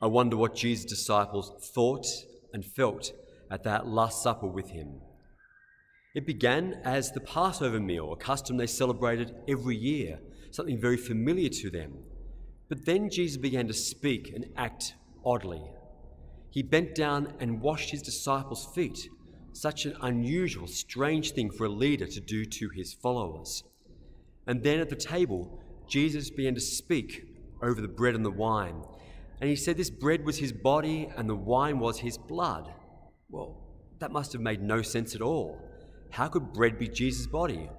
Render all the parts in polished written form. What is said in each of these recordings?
I wonder what Jesus' disciples thought and felt at that Last Supper with him. It began as the Passover meal, a custom they celebrated every year, something very familiar to them. But then Jesus began to speak and act oddly. He bent down and washed his disciples' feet, such an unusual, strange thing for a leader to do to his followers. And then at the table, Jesus began to speak over the bread and the wine. And he said this bread was his body and the wine was his blood. Well, that must have made no sense at all. How could bread be Jesus' body?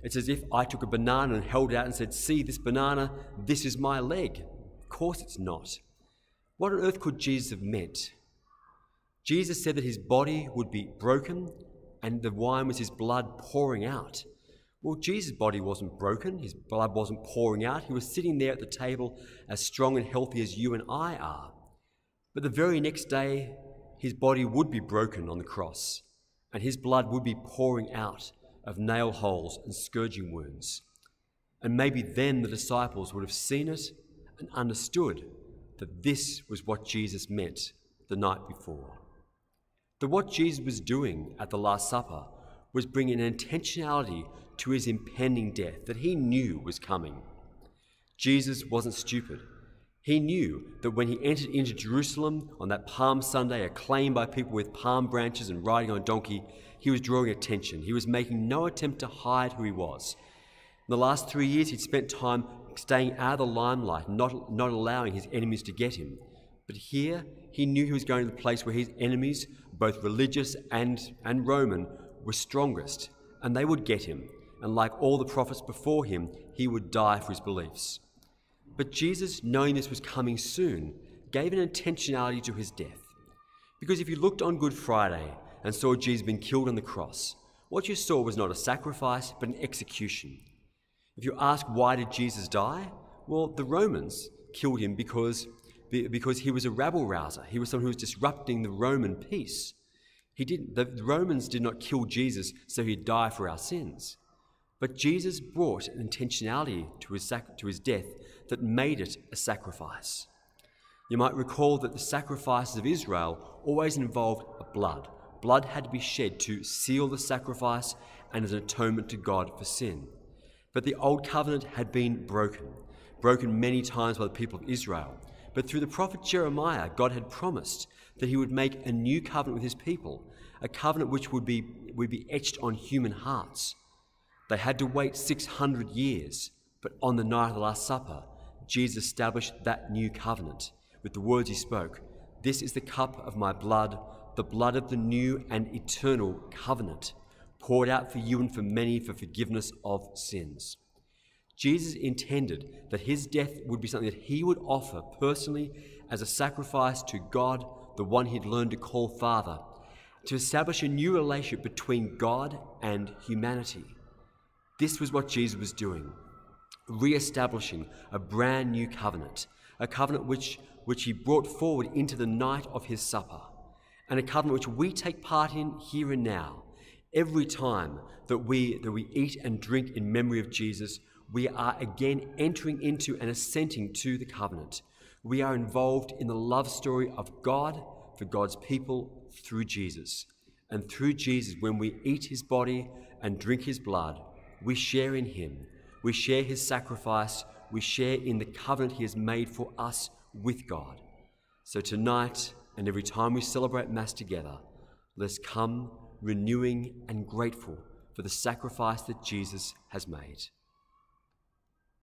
It's as if I took a banana and held it out and said, "See this banana, this is my leg." Of course it's not. What on earth could Jesus have meant? Jesus said that his body would be broken and the wine was his blood pouring out. Well, Jesus' body wasn't broken, his blood wasn't pouring out. He was sitting there at the table as strong and healthy as you and I are. But the very next day, his body would be broken on the cross and his blood would be pouring out of nail holes and scourging wounds. And maybe then the disciples would have seen it and understood that this was what Jesus meant the night before. That what Jesus was doing at the Last Supper was bringing an intentionality to his impending death that he knew was coming. Jesus wasn't stupid. He knew that when he entered into Jerusalem on that Palm Sunday, acclaimed by people with palm branches and riding on a donkey, he was drawing attention. He was making no attempt to hide who he was. In the last 3 years, he'd spent time staying out of the limelight, not allowing his enemies to get him. But here, he knew he was going to the place where his enemies, both religious and Roman, were strongest, and they would get him. And like all the prophets before him, he would die for his beliefs. But Jesus, knowing this was coming soon, gave an intentionality to his death. Because if you looked on Good Friday and saw Jesus being killed on the cross, what you saw was not a sacrifice, but an execution. If you ask why did Jesus die? Well, the Romans killed him because he was a rabble-rouser. He was someone who was disrupting the Roman peace. The Romans did not kill Jesus so he'd die for our sins. But Jesus brought an intentionality to his death that made it a sacrifice. You might recall that the sacrifices of Israel always involved blood. Blood had to be shed to seal the sacrifice and as an atonement to God for sin. But the old covenant had been broken many times by the people of Israel. But through the prophet Jeremiah, God had promised that he would make a new covenant with his people, a covenant which would be etched on human hearts. They had to wait 600 years, but on the night of the Last Supper, Jesus established that new covenant with the words he spoke. "This is the cup of my blood, the blood of the new and eternal covenant, poured out for you and for many for forgiveness of sins." Jesus intended that his death would be something that he would offer personally as a sacrifice to God, the one he'd learned to call Father, to establish a new relationship between God and humanity. This was what Jesus was doing, re-establishing a brand new covenant, a covenant which he brought forward into the night of his supper, and a covenant which we take part in here and now. Every time that we eat and drink in memory of Jesus, we are again entering into and assenting to the covenant. We are involved in the love story of God for God's people through Jesus. And through Jesus, when we eat his body and drink his blood, we share in him. We share his sacrifice. We share in the covenant he has made for us with God. So tonight, and every time we celebrate Mass together, let's come renewing and grateful for the sacrifice that Jesus has made.